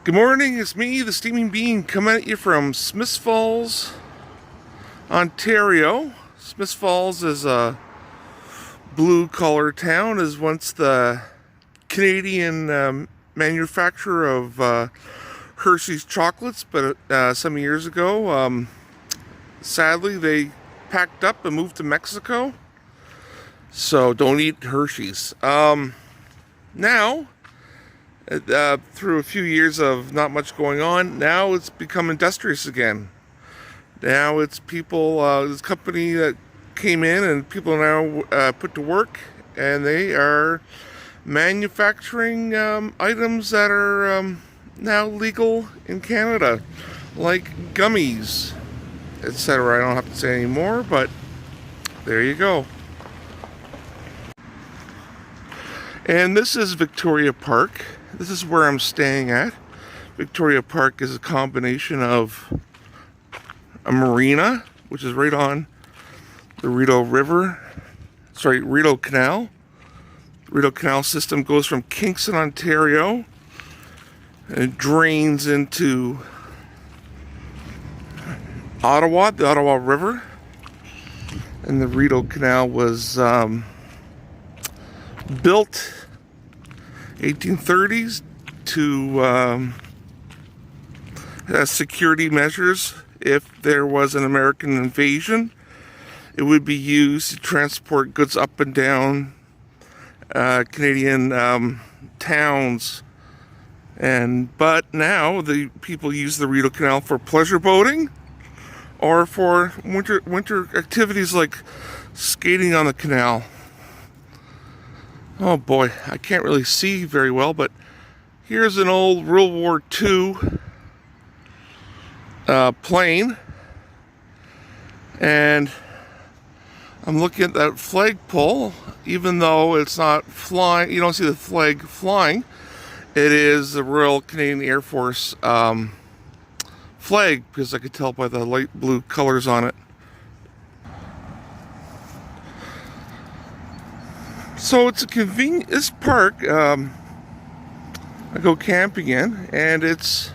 Good morning, it's me, the Steaming Bean, coming at you from Smiths Falls, Ontario. Smiths Falls is a blue-collar town, is once the Canadian manufacturer of Hershey's chocolates, but some years ago, sadly, they packed up and moved to Mexico. So don't eat Hershey's. Now, through a few years of not much going on, now it's become industrious again. Now it's people, this company that came in and people are now put to work, and they are manufacturing items that are now legal in Canada, like gummies, etc. I don't have to say any more, but there you go. And this is Victoria Park. This is where I'm staying at. Victoria Park is a combination of a marina, which is right on the Rideau Canal. The Rideau Canal system goes from Kingston, Ontario, and it drains into Ottawa, the Ottawa River. And the Rideau Canal was built 1830s to security measures. If there was an American invasion, it would be used to transport goods up and down Canadian towns. But now the people use the Rideau Canal for pleasure boating or for winter activities like skating on the canal. Oh boy, I can't really see very well, but here's an old World War II plane, and I'm looking at that flagpole. Even though it's not flying, you don't see the flag flying, it is the Royal Canadian Air Force flag, because I could tell by the light blue colors on it. So it's a convenient, this park, I go camping in, and it's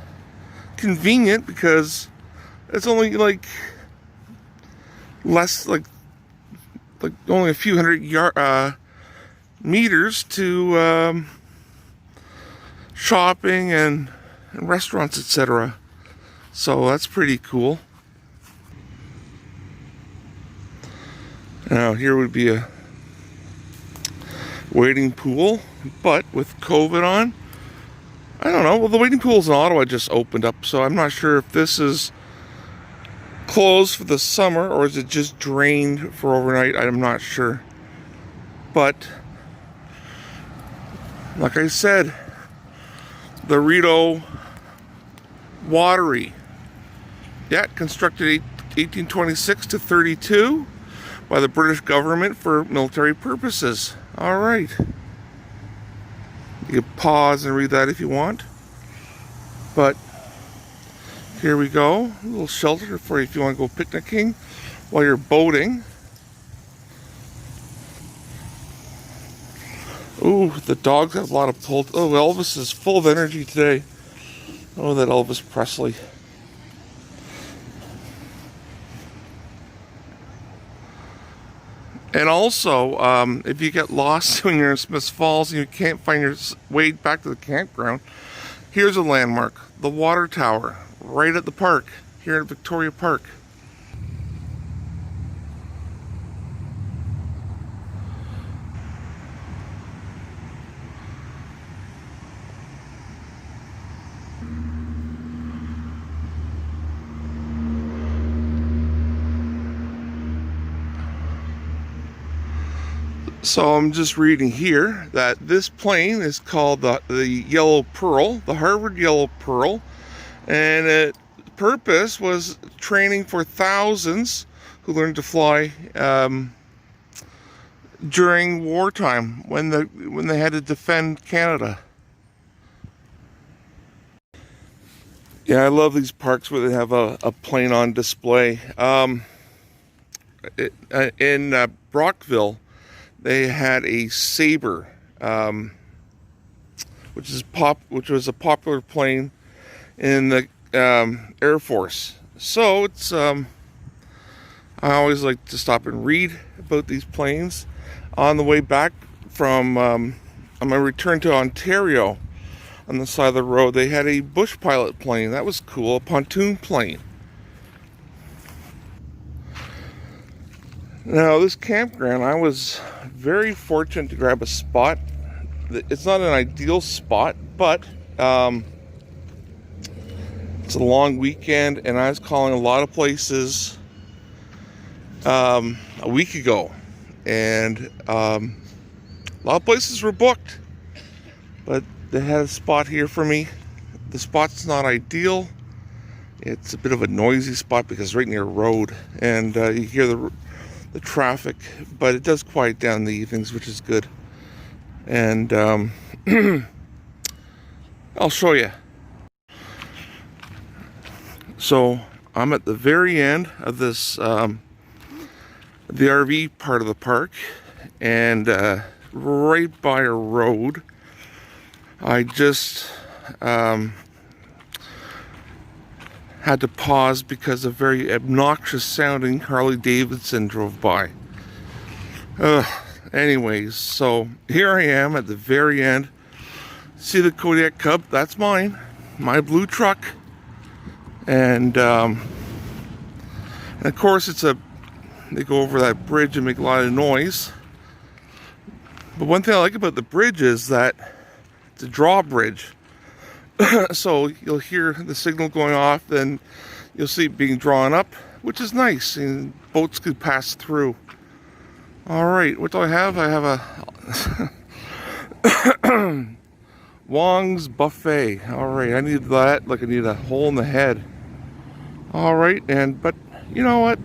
convenient because it's only like less, like only a few hundred meters to shopping and restaurants, etc. So that's pretty cool. Now here would be a wading pool, but with COVID on, I don't know. Well, the wading pools in Ottawa just opened up, so I'm not sure if this is closed for the summer or is it just drained for overnight. I'm not sure. But like I said, the Rideau Watery, constructed 1826 to 32 by the British government for military purposes. All right. You can pause and read that if you want. But here we go. A little shelter for you if you want to go picnicking while you're boating. Ooh, the dogs have a lot of pull. Oh, Elvis is full of energy today. Oh, that Elvis Presley. And also, if you get lost when you're in Smiths Falls and you can't find your way back to the campground, here's a landmark, the water tower, right at the park, here at Victoria Park. So I'm just reading here that this plane is called the Yellow Pearl, the Harvard Yellow Pearl, and its purpose was training for thousands who learned to fly during wartime when they had to defend Canada. Yeah, I love these parks where they have a plane on display. In Brockville, they had a Sabre, which was a popular plane in the Air Force. So it's I always like to stop and read about these planes. On the way back from on my return to Ontario, on the side of the road, they had a bush pilot plane. That was cool, a pontoon plane. Now, this campground, I was very fortunate to grab a spot. It's not an ideal spot, but it's a long weekend, and I was calling a lot of places a week ago, and a lot of places were booked, but they had a spot here for me. The spot's not ideal. It's a bit of a noisy spot because it's right near a road, and you hear the traffic, but it does quiet down in the evenings, which is good. And I'll show you. So I'm at the very end of this the RV part of the park, and right by a road. I just had to pause because a very obnoxious sounding Harley Davidson drove by. Anyways, so here I am at the very end. See the Kodiak Cub? That's mine. My blue truck. And of course they go over that bridge and make a lot of noise. But one thing I like about the bridge is that it's a drawbridge. So you'll hear the signal going off, then you'll see it being drawn up, which is nice, and boats could pass through. Alright, what do I have? I have a Wong's Buffet. Alright, I need that like I need a hole in the head. Alright, but you know what?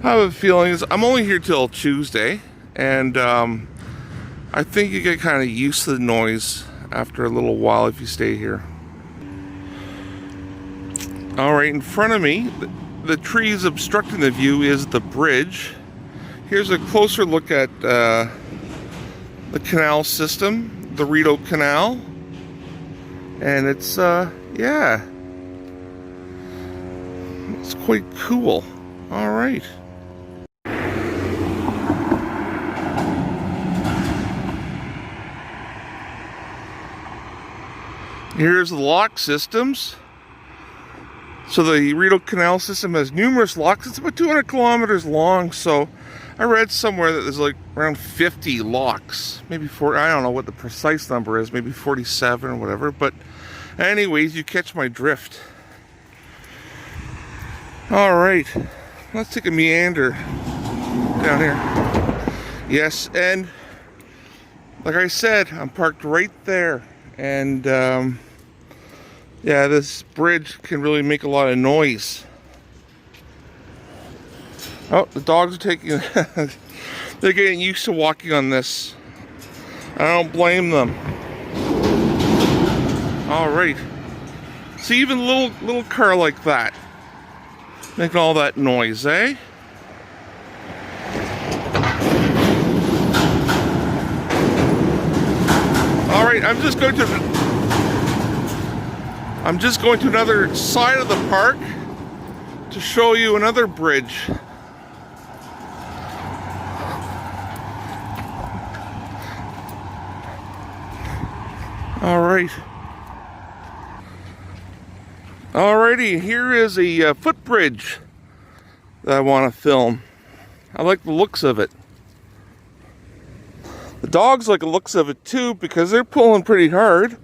I have a feeling I'm only here till Tuesday, and I think you get kind of used to the noise after a little while if you stay here. Alright, in front of me, the trees obstructing the view is the bridge. Here's a closer look at the canal system, the Rideau Canal. And it's, yeah. It's quite cool. Alright. Here's the lock systems. So the Rideau Canal system has numerous locks. It's about 200 kilometers long, so I read somewhere that there's like around 50 locks. Maybe 40, I don't know what the precise number is, maybe 47 or whatever, but anyways, you catch my drift. Alright, let's take a meander down here. Yes, and like I said, I'm parked right there. And yeah, this bridge can really make a lot of noise. Oh, the dogs are taking they're getting used to walking on this. I don't blame them. Alright. See, even a little car like that making all that noise, eh? Alright, I'm just going to another side of the park to show you another bridge. Alright. Alrighty, here is a footbridge that I want to film. I like the looks of it. The dogs like the looks of it too, because they're pulling pretty hard.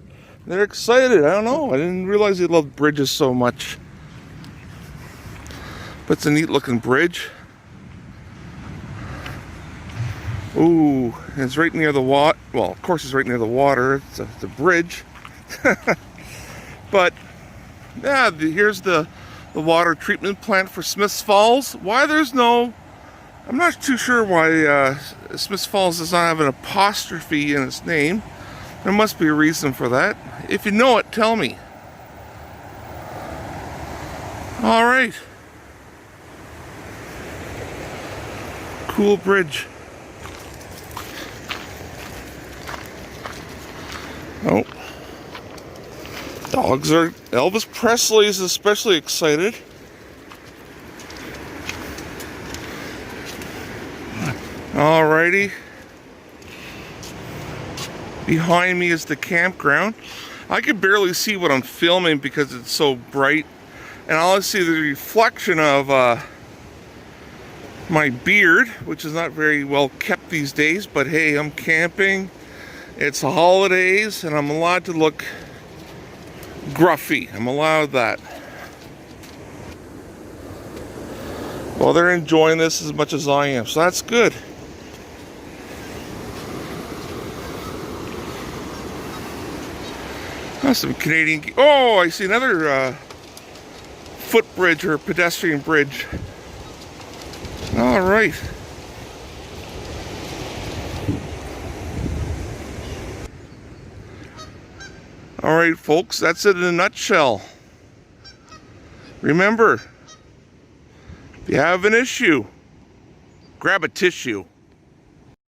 They're excited. I don't know. I didn't realize they loved bridges so much. But it's a neat looking bridge. Ooh, it's right near the water. Well, of course it's right near the water. It's a bridge. But yeah, here's the water treatment plant for Smiths Falls. Why there's no... I'm not too sure why Smiths Falls does not have an apostrophe in its name. There must be a reason for that. If you know it, tell me. Alright. Cool bridge. Oh. Dogs are... Elvis Presley is especially excited. Alrighty. Behind me is the campground. I can barely see what I'm filming because it's so bright. And I only see the reflection of my beard, which is not very well kept these days. But hey, I'm camping. It's the holidays and I'm allowed to look gruffy. I'm allowed that. Well, they're enjoying this as much as I am, so that's good. That's some Canadian... Oh, I see another footbridge or pedestrian bridge. All right. All right, folks, that's it in a nutshell. Remember, if you have an issue, grab a tissue.